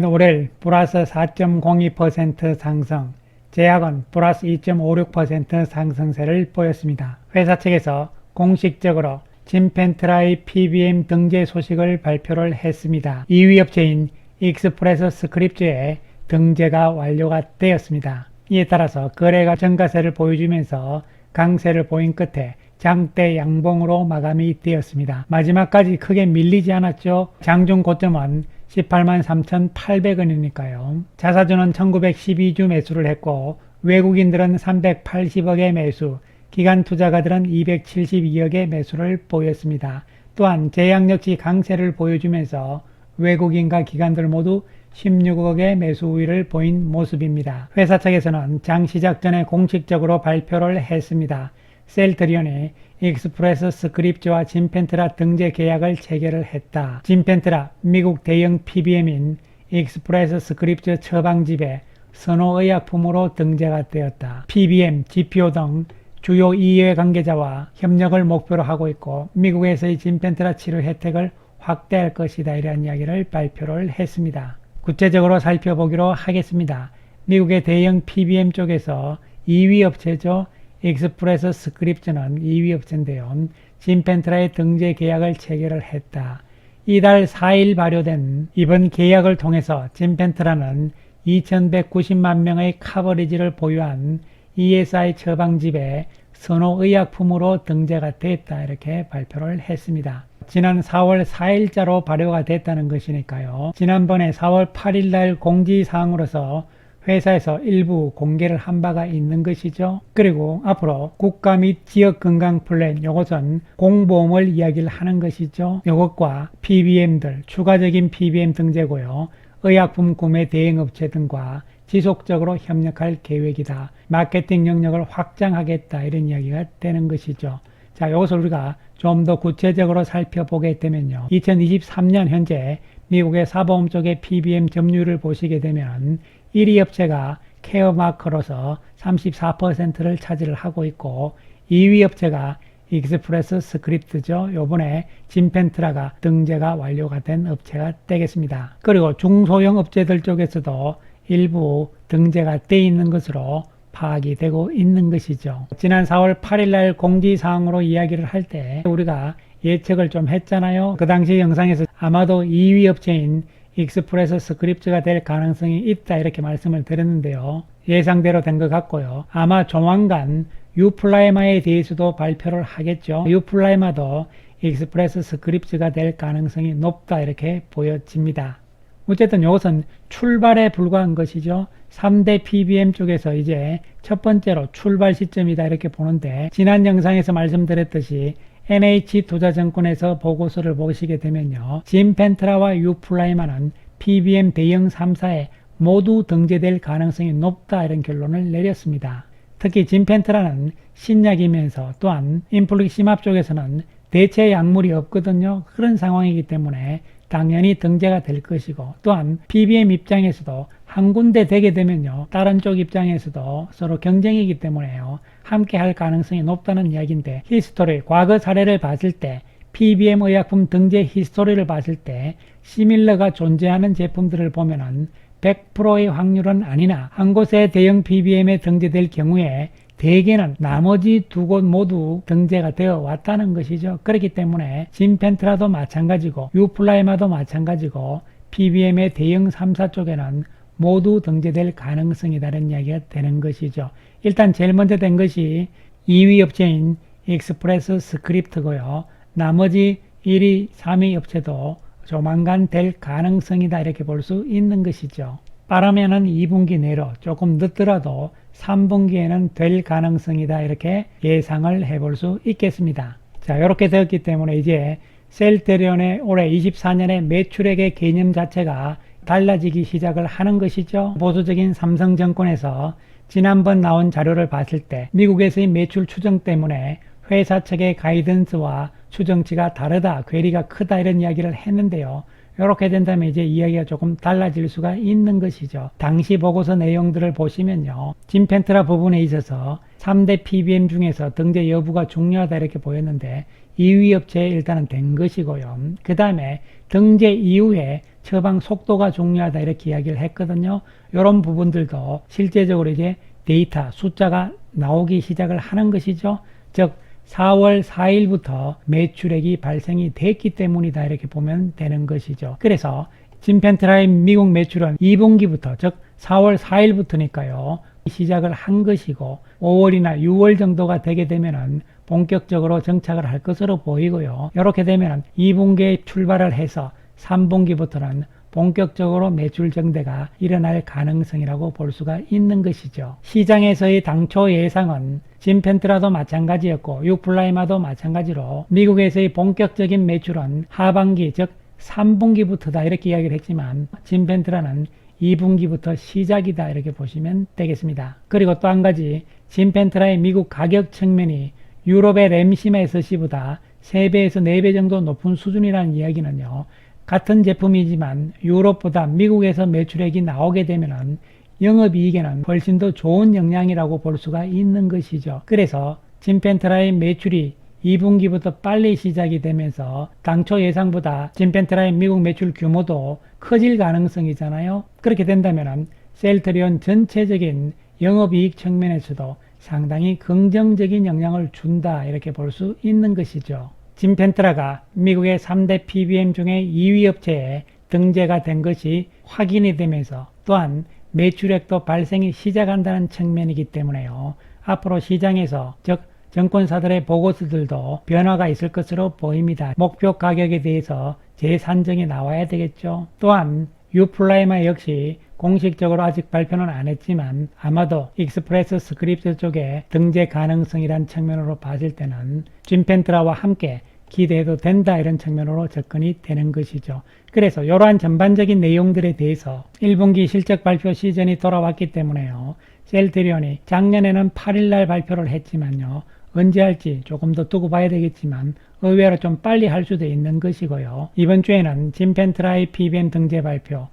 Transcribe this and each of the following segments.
올해 플러스 4.02% 상승, 제약은 플러스 2.56% 상승세를 보였습니다. 회사 측에서 공식적으로 진펜트라의 PBM 등재 소식을 발표를 했습니다. 2위 업체인 익스프레스 스크립트의 등재가 완료가 되었습니다. 이에 따라서 거래가 증가세를 보여주면서 강세를 보인 끝에 장대 양봉으로 마감이 되었습니다. 마지막까지 크게 밀리지 않았죠. 장중 고점은 183,800원이니까요. 자사주는 1912주 매수를 했고 외국인들은 380억의 매수, 기관 투자가들은 272억의 매수를 보였습니다. 또한 제약 역시 강세를 보여주면서 외국인과 기관들 모두 16억의 매수 우위를 보인 모습입니다. 회사 측에서는 장 시작 전에 공식적으로 발표를 했습니다. 셀트리온이 익스프레스 스크립트와 진펜트라 등재 계약을 체결을 했다. 진펜트라 미국 대형 PBM인 익스프레스 스크립트 처방집에 선호의약품으로 등재가 되었다. PBM, GPO 등 주요 이해관계자와 협력을 목표로 하고 있고 미국에서의 진펜트라 치료 혜택을 확대할 것이다. 이러한 이야기를 발표를 했습니다. 구체적으로 살펴보기로 하겠습니다. 미국의 대형 PBM 쪽에서 2위 업체죠. 익스프레스 스크립트는 2위 업체인데요. 진펜트라의 등재 계약을 체결을 했다. 이달 4일 발효된 이번 계약을 통해서 진펜트라는 2190만 명의 커버리지를 보유한 ESI 처방집에 선호의약품으로 등재가 됐다. 이렇게 발표를 했습니다. 지난 4월 4일자로 발효가 됐다는 것이니까요. 지난번에 4월 8일날 공지사항으로서 회사에서 일부 공개를 한 바가 있는 것이죠. 그리고 앞으로 국가 및 지역 건강 플랜, 요것은 공보험을 이야기를 하는 것이죠. 요것과 PBM들, 추가적인 PBM 등재고요. 의약품 구매 대행업체 등과 지속적으로 협력할 계획이다. 마케팅 영역을 확장하겠다. 이런 이야기가 되는 것이죠. 자, 이것을 우리가 좀 더 구체적으로 살펴보게 되면요. 2023년 현재 미국의 사보험 쪽의 PBM 점유율을 보시게 되면 1위 업체가 케어마크로서 34%를 차지를 하고 있고 2위 업체가 익스프레스 스크립트죠. 요번에 진펜트라가 등재가 완료가 된 업체가 되겠습니다. 그리고 중소형 업체들 쪽에서도 일부 등재가 돼 있는 것으로 파악이 되고 있는 것이죠. 지난 4월 8일 날 공지사항으로 이야기를 할 때 우리가 예측을 좀 했잖아요. 그 당시 영상에서 아마도 2위 업체인 익스프레스 스크립트가 될 가능성이 있다 이렇게 말씀을 드렸는데요. 예상대로 된 것 같고요. 아마 조만간 유플라이마에 대해서도 발표를 하겠죠. 유플라이마도 익스프레스 스크립트가 될 가능성이 높다 이렇게 보여집니다. 어쨌든 이것은 출발에 불과한 것이죠. 3대 PBM 쪽에서 이제 첫 번째로 출발 시점이다 이렇게 보는데 지난 영상에서 말씀드렸듯이 NH투자증권에서 보고서를 보시게 되면요. 진펜트라와 유플라이마는 PBM 대형 3사에 모두 등재될 가능성이 높다 이런 결론을 내렸습니다. 특히 진펜트라는 신약이면서 또한 인플릭시맙 쪽에서는 대체 약물이 없거든요. 그런 상황이기 때문에 당연히 등재가 될 것이고 또한 PBM 입장에서도 한 군데 되게 되면요. 다른 쪽 입장에서도 서로 경쟁이기 때문에요. 함께 할 가능성이 높다는 이야기인데 히스토리, 과거 사례를 봤을 때 PBM 의약품 등재 히스토리를 봤을 때 시밀러가 존재하는 제품들을 보면은 100%의 확률은 아니나 한 곳에 대형 PBM에 등재될 경우에 대개는 나머지 두 곳 모두 등재가 되어 왔다는 것이죠. 그렇기 때문에 진펜트라도 마찬가지고 유플라이마도 마찬가지고 PBM의 대형 3사 쪽에는 모두 등재될 가능성이 다른 이야기가 되는 것이죠. 일단 제일 먼저 된 것이 2위 업체인 익스프레스 스크립트고요. 나머지 1위, 3위 업체도 조만간 될 가능성이다 이렇게 볼 수 있는 것이죠. 빠르면은 2분기 내로 조금 늦더라도 3분기에는 될 가능성이다 이렇게 예상을 해볼 수 있겠습니다. 자, 이렇게 되었기 때문에 이제 셀트리온의 올해 24년의 매출액의 개념 자체가 달라지기 시작을 하는 것이죠. 보수적인 삼성증권에서 지난번 나온 자료를 봤을 때 미국에서의 매출 추정 때문에 회사 측의 가이던스와 추정치가 다르다, 괴리가 크다 이런 이야기를 했는데요. 이렇게 된다면 이제 이야기가 조금 달라질 수가 있는 것이죠. 당시 보고서 내용들을 보시면요. 진펜트라 부분에 있어서 3대 PBM 중에서 등재 여부가 중요하다 이렇게 보였는데 2위 업체에 일단은 된 것이고요. 그 다음에 등재 이후에 처방 속도가 중요하다 이렇게 이야기를 했거든요. 이런 부분들도 실제적으로 이제 데이터 숫자가 나오기 시작을 하는 것이죠. 즉 4월 4일부터 매출액이 발생이 됐기 때문이다 이렇게 보면 되는 것이죠. 그래서 진펜트라인 미국 매출은 2분기부터 즉 4월 4일부터니까요 시작을 한 것이고 5월이나 6월 정도가 되게 되면은 본격적으로 정착을 할 것으로 보이고요. 이렇게 되면은 2분기에 출발을 해서 3분기부터는 본격적으로 매출 증대가 일어날 가능성이라고 볼 수가 있는 것이죠. 시장에서의 당초 예상은 진펜트라도 마찬가지였고 유플라이마도 마찬가지로 미국에서의 본격적인 매출은 하반기 즉 3분기부터다 이렇게 이야기를 했지만 진펜트라는 2분기부터 시작이다 이렇게 보시면 되겠습니다. 그리고 또 한 가지 진펜트라의 미국 가격 측면이 유럽의 램시마 SC보다 3배에서 4배 정도 높은 수준이라는 이야기는요. 같은 제품이지만 유럽보다 미국에서 매출액이 나오게 되면 영업이익에는 훨씬 더 좋은 영향이라고 볼 수가 있는 것이죠. 그래서 진펜트라의 매출이 2분기부터 빨리 시작이 되면서 당초 예상보다 진펜트라의 미국 매출 규모도 커질 가능성이잖아요. 그렇게 된다면 셀트리온 전체적인 영업이익 측면에서도 상당히 긍정적인 영향을 준다 이렇게 볼 수 있는 것이죠. 진펜트라가 미국의 3대 PBM 중에 2위 업체에 등재가 된 것이 확인이 되면서 또한 매출액도 발생이 시작한다는 측면이기 때문에요. 앞으로 시장에서 즉 증권사들의 보고서들도 변화가 있을 것으로 보입니다. 목표 가격에 대해서 재산정이 나와야 되겠죠. 또한 유플라이마 역시 공식적으로 아직 발표는 안 했지만 아마도 익스프레스 스크립트 쪽에 등재 가능성이란 측면으로 봤을 때는 진펜트라와 함께 기대해도 된다 이런 측면으로 접근이 되는 것이죠. 그래서 이러한 전반적인 내용들에 대해서 1분기 실적 발표 시즌이 돌아왔기 때문에요. 셀트리온이 작년에는 8일날 발표를 했지만요. 언제 할지 조금 더 두고 봐야 되겠지만 의외로 좀 빨리 할 수도 있는 것이고요. 이번 주에는 진펜트라의 PBM 등재 발표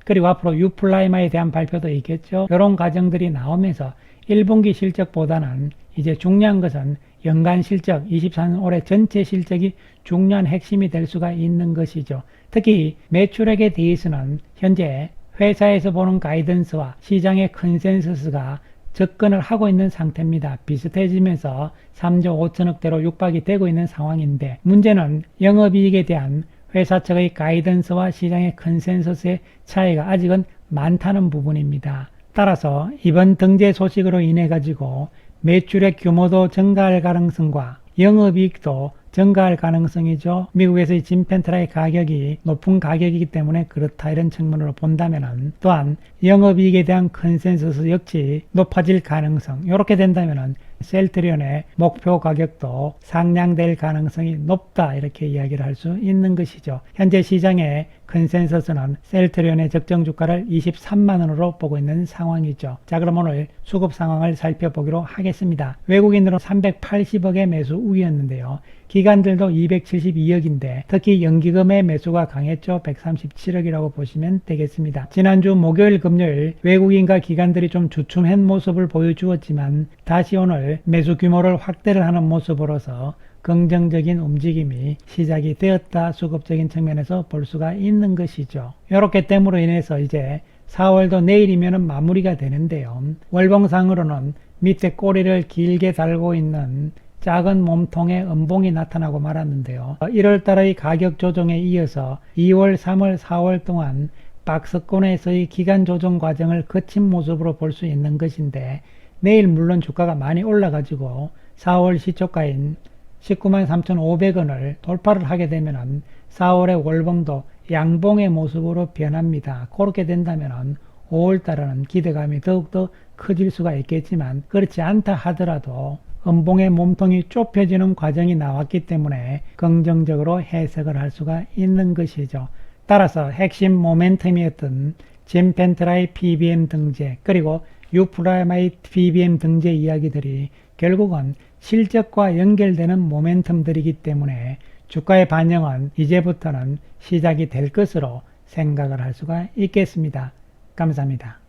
그리고 앞으로 유플라이마에 대한 발표도 있겠죠. 이런 과정들이 나오면서 1분기 실적보다는 이제 중요한 것은 연간 실적, 23년 올해 전체 실적이 중요한 핵심이 될 수가 있는 것이죠. 특히 매출액에 대해서는 현재 회사에서 보는 가이던스와 시장의 컨센서스가 접근을 하고 있는 상태입니다. 비슷해지면서 3조 5천억대로 육박이 되고 있는 상황인데 문제는 영업이익에 대한 회사 측의 가이던스와 시장의 컨센서스의 차이가 아직은 많다는 부분입니다. 따라서 이번 등재 소식으로 인해 가지고 매출액 규모도 증가할 가능성과 영업이익도 증가할 가능성이죠. 미국에서의 진펜트라의 가격이 높은 가격이기 때문에 그렇다 이런 측면으로 본다면 또한 영업이익에 대한 컨센서스 역시 높아질 가능성 이렇게 된다면 셀트리온의 목표 가격도 상향될 가능성이 높다 이렇게 이야기를 할 수 있는 것이죠. 현재 시장의 컨센서스는 셀트리온의 적정 주가를 23만원으로 보고 있는 상황이죠. 자 그럼 오늘 수급 상황을 살펴보기로 하겠습니다. 외국인들은 380억의 매수 우위였는데요. 기관들도 272억인데 특히 연기금의 매수가 강했죠. 137억이라고 보시면 되겠습니다. 지난주 목요일 금요일 외국인과 기관들이 좀 주춤한 모습을 보여주었지만 다시 오늘 매수 규모를 확대를 하는 모습으로서 긍정적인 움직임이 시작이 되었다. 수급적인 측면에서 볼 수가 있는 것이죠. 이렇게 됨으로 인해서 이제 4월도 내일이면 마무리가 되는데요. 월봉상으로는 밑에 꼬리를 길게 달고 있는 작은 몸통의 음봉이 나타나고 말았는데요. 1월달의 가격 조정에 이어서 2월, 3월, 4월 동안 박스권에서의 기간 조정 과정을 거친 모습으로 볼 수 있는 것인데 내일 물론 주가가 많이 올라가지고 4월 시초가인 193,500원을 돌파를 하게 되면 4월의 월봉도 양봉의 모습으로 변합니다. 그렇게 된다면 5월달에는 기대감이 더욱더 커질 수가 있겠지만 그렇지 않다 하더라도 음봉의 몸통이 좁혀지는 과정이 나왔기 때문에 긍정적으로 해석을 할 수가 있는 것이죠. 따라서 핵심 모멘텀이었던 진펜트라의 PBM 등재 그리고 유플라이마의 PBM 등재 이야기들이 결국은 실적과 연결되는 모멘텀들이기 때문에 주가의 반영은 이제부터는 시작이 될 것으로 생각을 할 수가 있겠습니다. 감사합니다.